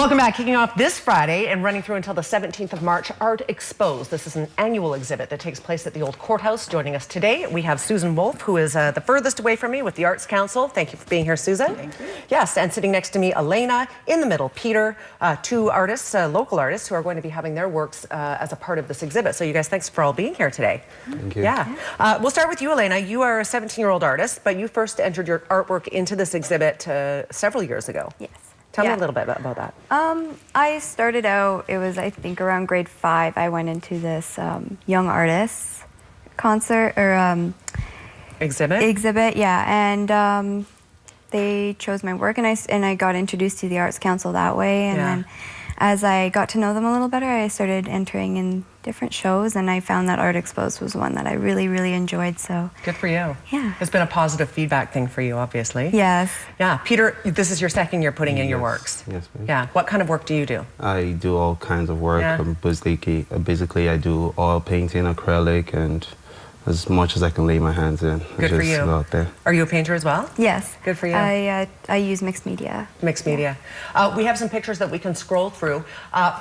Welcome back. Kicking off this Friday and running through until the 17th of March, Art Exposed. This is an annual exhibit that takes place at the old courthouse. Joining us today, we have Susan Wolf, who is the furthest away from me with the Arts Council. Thank you for being here, Susan. Thank you. Yes, and sitting next to me, Elena. In the middle, Peter, two artists, local artists, who are going to be having their works as a part of this exhibit. So you guys, thanks for all being here today. Thank you. Yeah. We'll start with you, Elena. You are a 17-year-old artist, but you first entered your artwork into this exhibit several years ago. Yes. Tell me a little bit about that. I started out, it was I think around grade 5, I went into this young artists concert or exhibit, yeah, and they chose my work, and I got introduced to the Arts Council that way, and then as I got to know them a little better, I started entering in different shows, and I found that Art Exposed was one that I really, really enjoyed, so. Good for you. Yeah. It's been a positive feedback thing for you, obviously. Yes. Yeah. Peter, this is your second year putting in your works. Yes, ma'am. Yeah. What kind of work do you do? I do all kinds of work. Yeah. Basically, I do oil painting, acrylic, and as much as I can lay my hands in. Good for you. Go out there. Are you a painter as well? Yes. Good for you. I use mixed media. Mixed media. We have some pictures that we can scroll through.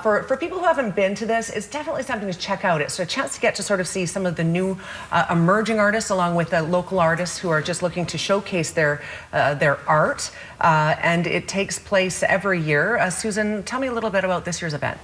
For people who haven't been to this, it's definitely something to check out. It's a chance to get to sort of see some of the new emerging artists along with the local artists who are just looking to showcase their art. And it takes place every year. Susan, tell me a little bit about this year's event.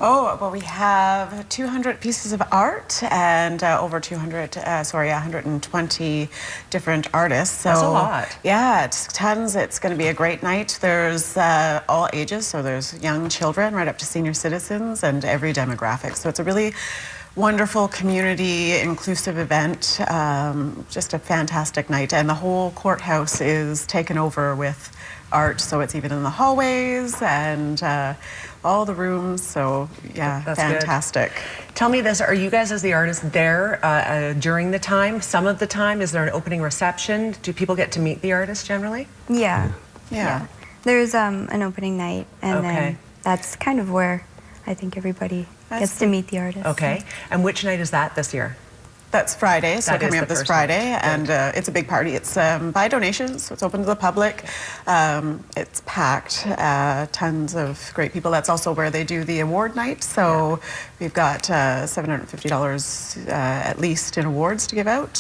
Oh, well, we have 200 pieces of art and over 120 different artists. So, that's a lot. Yeah, it's tons. It's going to be a great night. There's all ages, so there's young children right up to senior citizens and every demographic. So it's a really wonderful community inclusive event, just a fantastic night. And the whole courthouse is taken over with art, so it's even in the hallways and all the rooms, so yeah, that's fantastic. Good. Tell me this, are you guys as the artists there during the time, some of the time? Is there an opening reception? Do people get to meet the artists generally? Yeah. Yeah. There's an opening night, and then that's kind of where I think everybody gets to meet the artists. Okay, and which night is that this year? That's Friday, so coming up this Friday, and it's a big party. It's by donation, so it's open to the public. It's packed, tons of great people. That's also where they do the award night, so we've got $750 at least in awards to give out,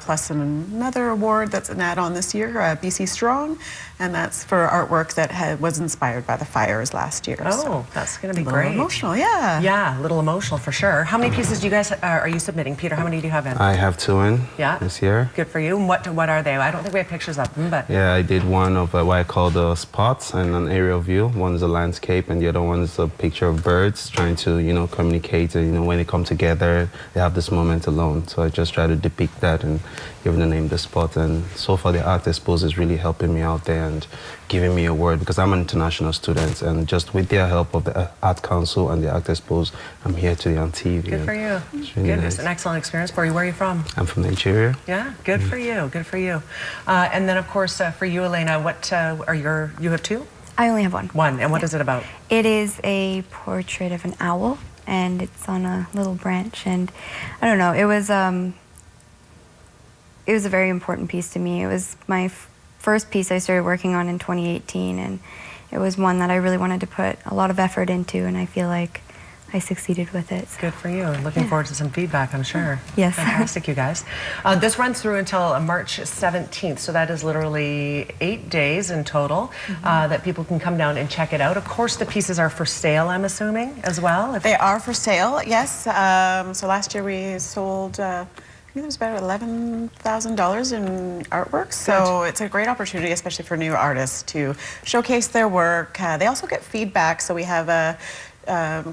plus another award that's an add-on this year, BC Strong, and that's for artwork that was inspired by the fires last year. Oh, so that's going to be a great. little emotional, yeah. Yeah, a little emotional for sure. How many pieces do you guys are you submitting, Peter? How many do you have in? I have 2 in this year. Good for you. And what are they? I don't think we have pictures of them, but yeah, I did one of what I call the spots and an aerial view. One's a landscape, and the other one's a picture of birds trying to communicate. And when they come together, they have this moment alone. So I just try to depict that and give the name The Spot. And so far, the Art Exposed is really helping me out there and giving me a word, because I'm an international student, and just with their help of the Art Council and the Art Exposed, I'm here today on TV. Good for you. It's really good. nice. It's an excellent experience for you. Where are you from? I'm from Nigeria. Yeah, good for you. Good for you. And then, of course, for you, Elena, what you have 2? I only have one. One. And what is it about? It is a portrait of an owl, and it's on a little branch, and I don't know, it was a very important piece to me. It was my first piece I started working on in 2018, and it was one that I really wanted to put a lot of effort into, and I feel like I succeeded with it. So. Good for you. Looking forward to some feedback, I'm sure. Yes. Fantastic, you guys. This runs through until March 17th, so that is literally 8 days in total that people can come down and check it out. Of course, the pieces are for sale, I'm assuming, as well? They are for sale, yes. So last year we sold I think it was about $11,000 in artwork, so it's a great opportunity, especially for new artists, to showcase their work. They also get feedback, so we have a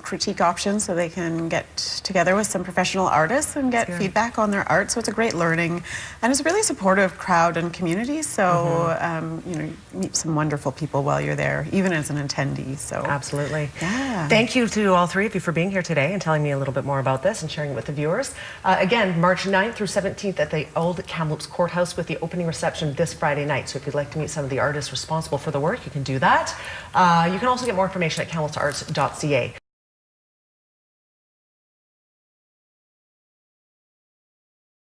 critique option, so they can get together with some professional artists and get feedback on their art. So it's a great learning, and it's a really supportive crowd and community. So you meet some wonderful people while you're there, even as an attendee. So absolutely. Yeah. Thank you to all 3 of you for being here today and telling me a little bit more about this and sharing it with the viewers. Again, March 9th through 17th at the old Kamloops Courthouse, with the opening reception this Friday night. So if you'd like to meet some of the artists responsible for the work, you can do that. You can also get more information at kamloopsarts.ca.